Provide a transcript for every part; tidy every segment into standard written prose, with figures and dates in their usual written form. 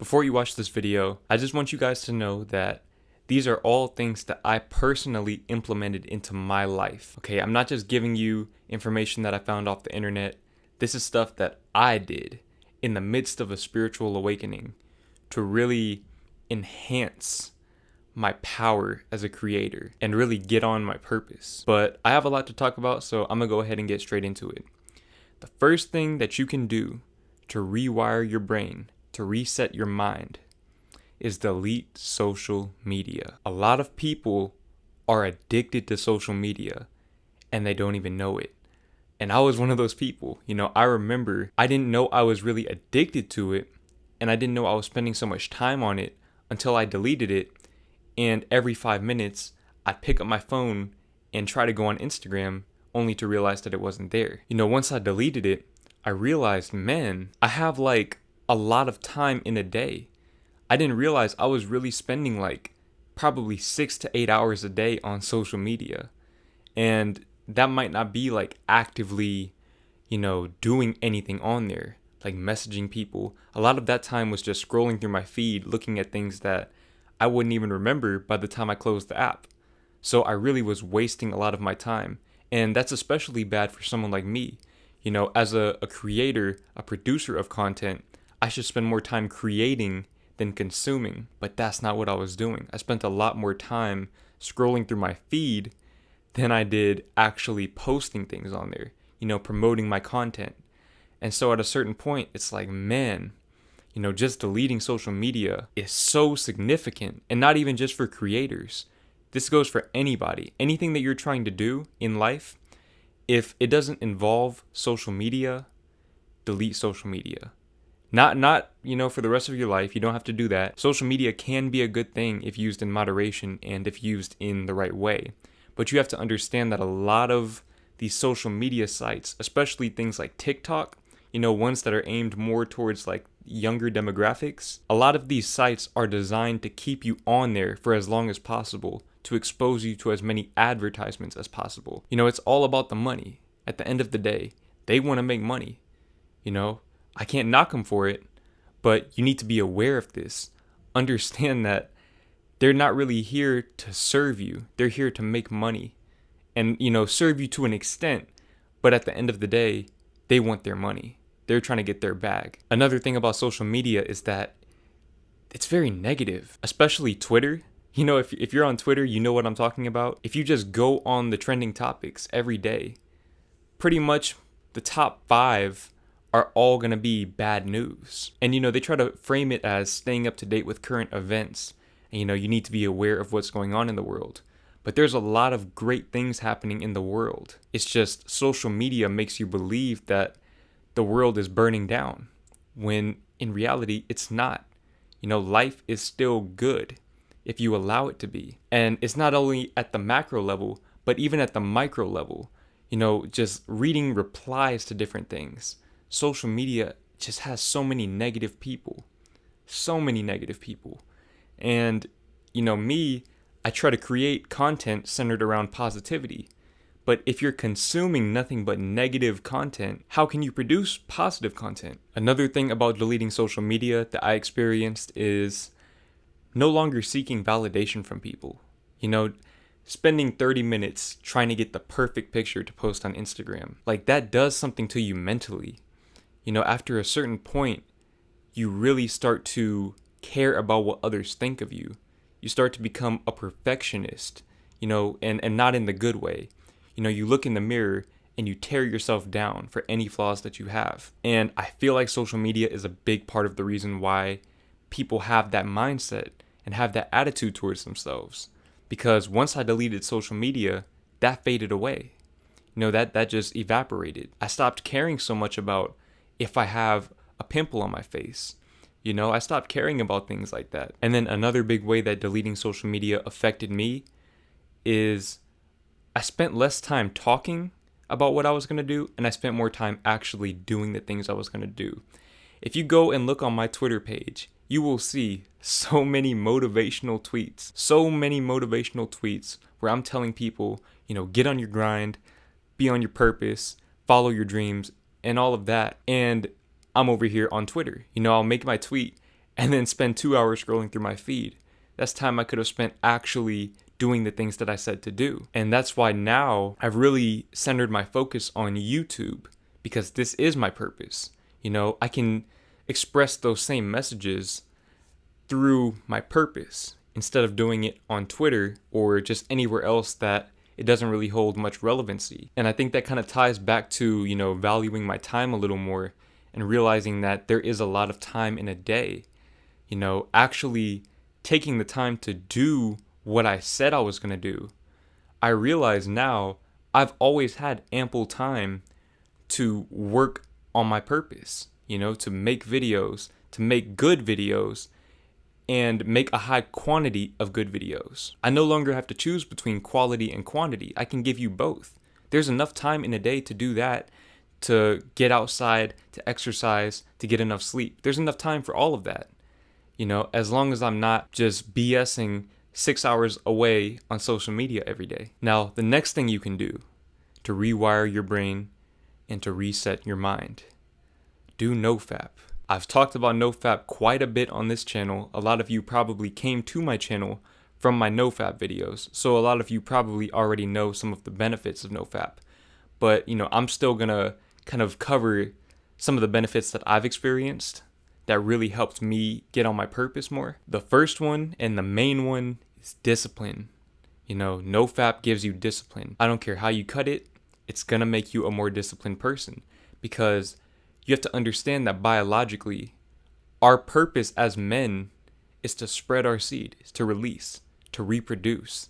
Before you watch this video, I just want you guys to know that these are all things that I personally implemented into my life. Okay, I'm not just giving you information that I found off the internet. This is stuff that I did in the midst of a spiritual awakening to really enhance my power as a creator and really get on my purpose. But I have a lot to talk about, so I'm gonna go ahead and get straight into it. The first thing that you can do to rewire your brain, to reset your mind, is delete social media. A lot of people are addicted to social media and they don't even know it. And I was one of those people. I remember I didn't know I was really addicted to it, and I didn't know I was spending so much time on it until I deleted it. And every 5 minutes, I'd pick up my phone and try to go on Instagram only to realize that it wasn't there. Once I deleted it, I realized, man, I have like a lot of time in a day. I didn't realize I was really spending like probably 6 to 8 hours a day on social media. And that might not be like actively, doing anything on there, like messaging people. A lot of that time was just scrolling through my feed, looking at things that I wouldn't even remember by the time I closed the app. So I really was wasting a lot of my time. And that's especially bad for someone like me. As a creator, a producer of content, I should spend more time creating than consuming. But that's not what I was doing. I spent a lot more time scrolling through my feed than I did actually posting things on there, promoting my content. And so at a certain point, it's like, man, just deleting social media is so significant, and not even just for creators. This goes for anybody. Anything that you're trying to do in life, if it doesn't involve social media, delete social media. Not for the rest of your life. You don't have to do that. Social media can be a good thing if used in moderation and if used in the right way. But you have to understand that a lot of these social media sites, especially things like TikTok, ones that are aimed more towards like younger demographics, a lot of these sites are designed to keep you on there for as long as possible, to expose you to as many advertisements as possible. It's all about the money. At the end of the day, they want to make money. I can't knock them for it, but you need to be aware of this. Understand that they're not really here to serve you. They're here to make money and, serve you to an extent. But at the end of the day, they want their money. They're trying to get their bag. Another thing about social media is that it's very negative, especially Twitter. If you're on Twitter, you know what I'm talking about. If you just go on the trending topics every day, pretty much the top 5 are all going to be bad news. And, they try to frame it as staying up to date with current events. And, you need to be aware of what's going on in the world. But there's a lot of great things happening in the world. It's just social media makes you believe that the world is burning down, when in reality, it's not. Life is still good if you allow it to be. And it's not only at the macro level, but even at the micro level. Just reading replies to different things. Social media just has so many negative people. And, me, I try to create content centered around positivity. But if you're consuming nothing but negative content, how can you produce positive content? Another thing about deleting social media that I experienced is no longer seeking validation from people. Spending 30 minutes trying to get the perfect picture to post on Instagram. Like, that does something to you mentally. After a certain point, you really start to care about what others think of you. You start to become a perfectionist, and not in the good way. You look in the mirror and you tear yourself down for any flaws that you have. And I feel like social media is a big part of the reason why people have that mindset and have that attitude towards themselves. Because once I deleted social media, that faded away. That just evaporated. I stopped caring so much about if I have a pimple on my face. I stopped caring about things like that. And then another big way that deleting social media affected me is I spent less time talking about what I was going to do, and I spent more time actually doing the things I was going to do. If you go and look on my Twitter page, you will see so many motivational tweets where I'm telling people, get on your grind, be on your purpose, follow your dreams, and all of that. And I'm over here on Twitter. I'll make my tweet and then spend 2 hours scrolling through my feed. That's time I could have spent actually doing the things that I said to do. And that's why now I've really centered my focus on YouTube, because this is my purpose. I can express those same messages through my purpose instead of doing it on Twitter or just anywhere else that it doesn't really hold much relevancy. And I think that kind of ties back to, valuing my time a little more and realizing that there is a lot of time in a day. Actually taking the time to do what I said I was going to do. I realize now I've always had ample time to work on my purpose, to make videos, to make good videos, and make a high quantity of good videos. I no longer have to choose between quality and quantity. I can give you both. There's enough time in a day to do that, to get outside, to exercise, to get enough sleep. There's enough time for all of that. As long as I'm not just BSing 6 hours away on social media every day. Now, the next thing you can do to rewire your brain and to reset your mind, do Nofap. I've talked about Nofap quite a bit on this channel. A lot of you probably came to my channel from my Nofap videos, so a lot of you probably already know some of the benefits of Nofap. But, I'm still gonna kind of cover some of the benefits that I've experienced that really helped me get on my purpose more. The first one and the main one is discipline. Nofap gives you discipline. I don't care how you cut it, it's gonna make you a more disciplined person, because you have to understand that biologically, our purpose as men is to spread our seed, is to release, to reproduce.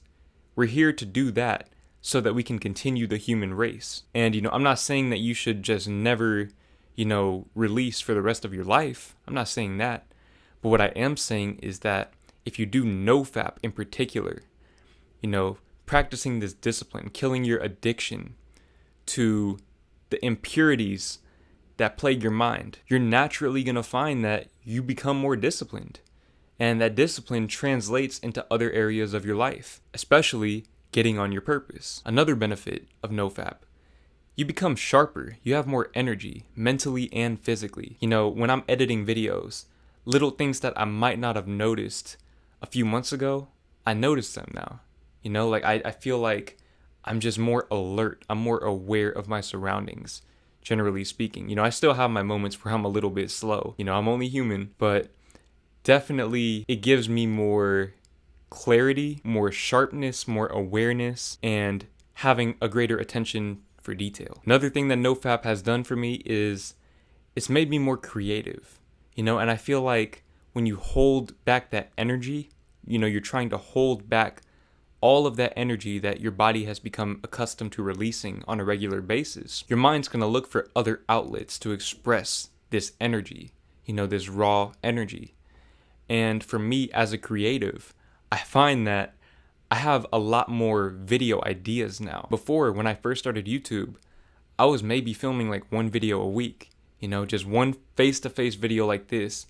We're here to do that so that we can continue the human race. And, I'm not saying that you should just never, release for the rest of your life. I'm not saying that. But what I am saying is that if you do Nofap in particular, practicing this discipline, killing your addiction to the impurities that plague your mind, you're naturally going to find that you become more disciplined. And that discipline translates into other areas of your life, especially getting on your purpose. Another benefit of Nofap, you become sharper. You have more energy, mentally and physically. When I'm editing videos, little things that I might not have noticed a few months ago, I notice them now. I feel like I'm just more alert. I'm more aware of my surroundings, generally speaking. I still have my moments where I'm a little bit slow. I'm only human, but definitely it gives me more clarity, more sharpness, more awareness, and having a greater attention for detail. Another thing that Nofap has done for me is it's made me more creative, and I feel like when you hold back that energy, you're trying to hold back all of that energy that your body has become accustomed to releasing on a regular basis. Your mind's going to look for other outlets to express this energy, this raw energy. And for me as a creative, I find that I have a lot more video ideas now. Before, when I first started YouTube, I was maybe filming like one video a week, just one face-to-face video like this,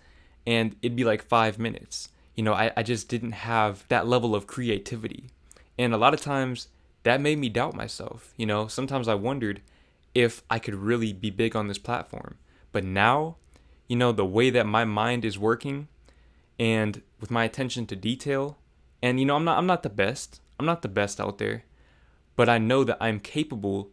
and it'd be like 5 minutes. I just didn't have that level of creativity. And a lot of times that made me doubt myself. Sometimes I wondered if I could really be big on this platform. But now, the way that my mind is working and with my attention to detail, and I'm not the best. I'm not the best out there, but I know that I'm capable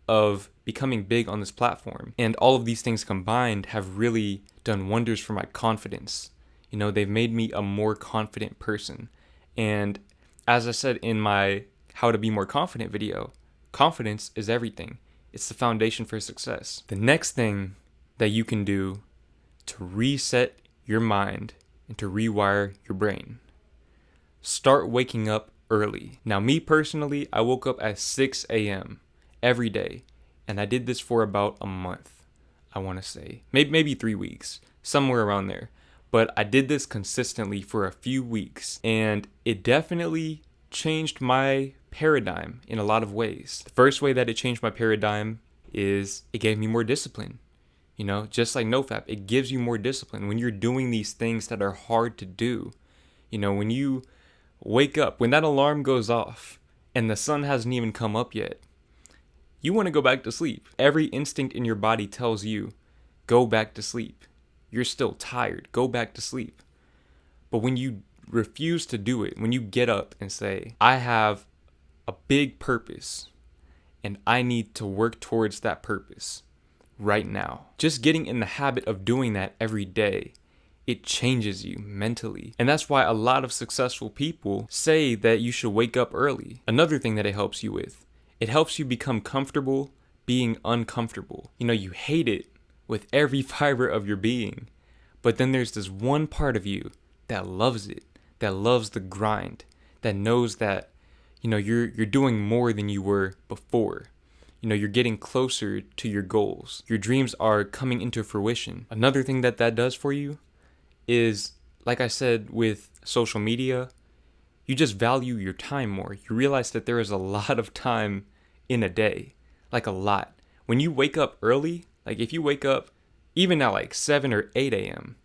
of becoming big on this platform. And all of these things combined have really done wonders for my confidence. They've made me a more confident person. And as I said in my How to Be More Confident video, confidence is everything. It's the foundation for success. The next thing that you can do to reset your mind and to rewire your brain, start waking up early. Now, me personally, I woke up at 6 a.m. every day, and I did this for about a month, I want to say. Maybe 3 weeks, somewhere around there. But I did this consistently for a few weeks, and it definitely changed my paradigm in a lot of ways. The first way that it changed my paradigm is it gave me more discipline. Just like Nofap, it gives you more discipline when you're doing these things that are hard to do. When you wake up, when that alarm goes off and the sun hasn't even come up yet, you want to go back to sleep. Every instinct in your body tells you, go back to sleep. You're still tired. Go back to sleep. But when you refuse to do it, when you get up and say, I have a big purpose and I need to work towards that purpose right now, just getting in the habit of doing that every day, it changes you mentally. And that's why a lot of successful people say that you should wake up early. Another thing that it helps you with, it helps you become comfortable being uncomfortable. You hate it with every fiber of your being, but then there's this one part of you that loves it, that loves the grind, that knows that, you're doing more than you were before. You're getting closer to your goals. Your dreams are coming into fruition. Another thing that does for you is, like I said, with social media, you just value your time more. You realize that there is a lot of time in a day, like a lot. When you wake up early, like if you wake up even at like 7 or 8 a.m.,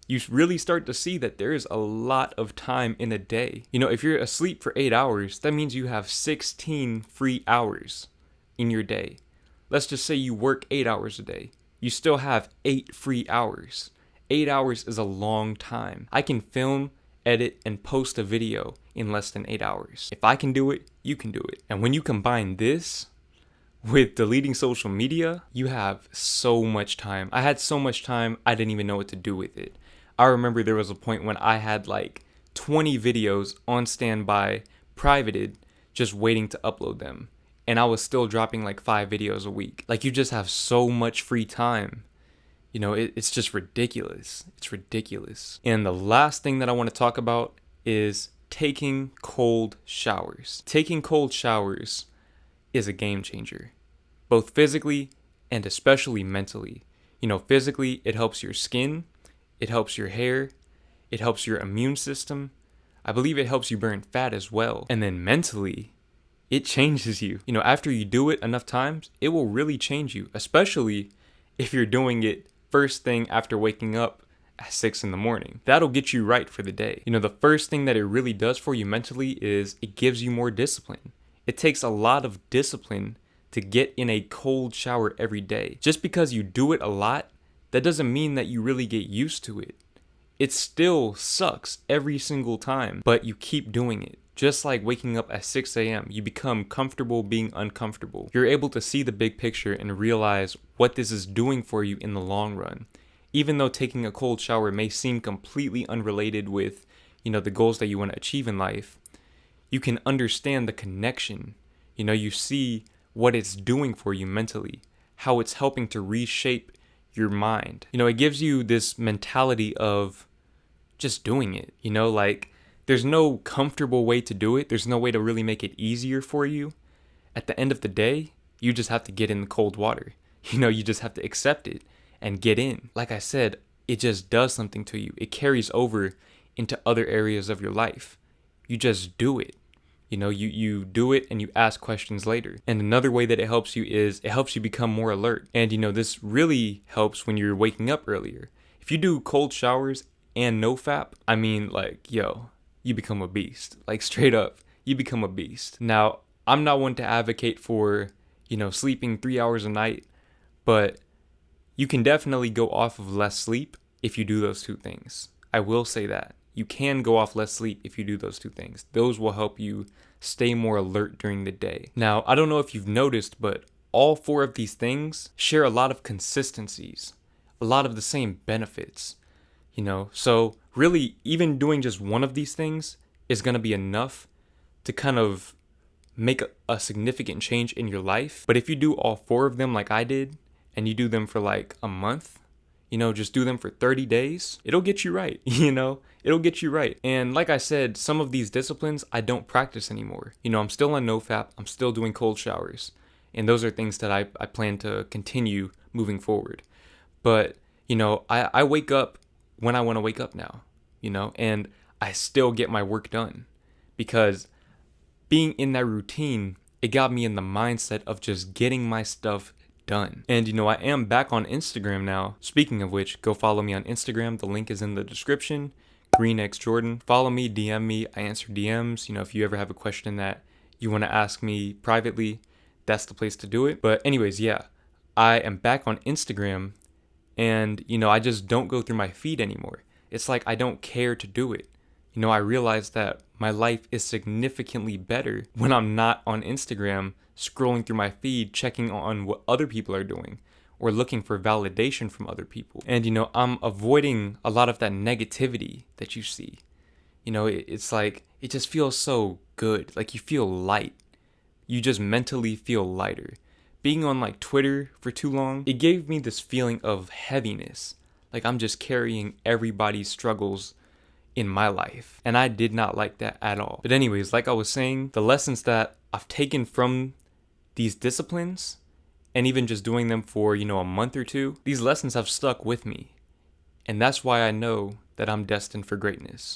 you really start to see that there is a lot of time in a day. If you're asleep for 8 hours, that means you have 16 free hours in your day. Let's just say you work 8 hours a day. You still have 8 free hours. 8 hours is a long time. I can film, edit, and post a video in less than 8 hours. If I can do it, you can do it. And when you combine this with deleting social media, you have so much time. I had so much time, I didn't even know what to do with it. I remember there was a point when I had like 20 videos on standby, privated, just waiting to upload them. And I was still dropping like 5 videos a week. Like, you just have so much free time. It's just ridiculous. It's ridiculous. And the last thing that I want to talk about is taking cold showers. Taking cold showers is a game changer, both physically and especially mentally. Physically, it helps your skin, it helps your hair, it helps your immune system. I believe it helps you burn fat as well. And then mentally, it changes you. After you do it enough times, it will really change you, especially if you're doing it first thing after waking up at 6 in the morning. That'll get you right for the day. The first thing that it really does for you mentally is it gives you more discipline. It takes a lot of discipline to get in a cold shower every day. Just because you do it a lot, that doesn't mean that you really get used to it. It still sucks every single time, but you keep doing it. Just like waking up at 6 a.m., you become comfortable being uncomfortable. You're able to see the big picture and realize what this is doing for you in the long run. Even though taking a cold shower may seem completely unrelated with, the goals that you want to achieve in life, you can understand the connection. You see what it's doing for you mentally, how it's helping to reshape your mind. It gives you this mentality of just doing it, like there's no comfortable way to do it. There's no way to really make it easier for you. At the end of the day, you just have to get in the cold water. You just have to accept it and get in. Like I said, it just does something to you. It carries over into other areas of your life. You just do it. You do it and you ask questions later. And another way that it helps you is it helps you become more alert. And this really helps when you're waking up earlier. If you do cold showers and Nofap, you become a beast. Like, straight up, you become a beast. Now, I'm not one to advocate for, sleeping 3 hours a night, but you can definitely go off of less sleep if you do those two things. I will say that. You can go off less sleep if you do those two things. Those will help you stay more alert during the day. Now, I don't know if you've noticed, but all 4 of these things share a lot of consistencies, a lot of the same benefits, So really, even doing just one of these things is going to be enough to kind of make a significant change in your life. But if you do all 4 of them like I did, and you do them for like a month, just do them for 30 days, it'll get you right, it'll get you right. And like I said, some of these disciplines I don't practice anymore. I'm still on Nofap, I'm still doing cold showers, and those are things that I plan to continue moving forward. But, I wake up when I want to wake up now, and I still get my work done because being in that routine, it got me in the mindset of just getting my stuff done. And I am back on Instagram now. Speaking of which, go follow me on Instagram. The link is in the description. GreenXJordan. Follow me, DM me. I answer DMs. If you ever have a question that you want to ask me privately, that's the place to do it. But anyways, yeah, I am back on Instagram, and I just don't go through my feed anymore. it's like I don't care to do it. You know, I realize that my life is significantly better when I'm not on Instagram scrolling through my feed, checking on what other people are doing or looking for validation from other people. And, you know, I'm avoiding a lot of that negativity that you see. You know, it's like, it just feels so good. Like you feel light. You just mentally feel lighter. Being on like Twitter for too long, it gave me this feeling of heaviness. Like I'm just carrying everybody's struggles in my life. And I did not like that at all. But anyways, like I was saying, the lessons that I've taken from these disciplines and even just doing them for, you know, a month or two, these lessons have stuck with me. And that's why I know that I'm destined for greatness.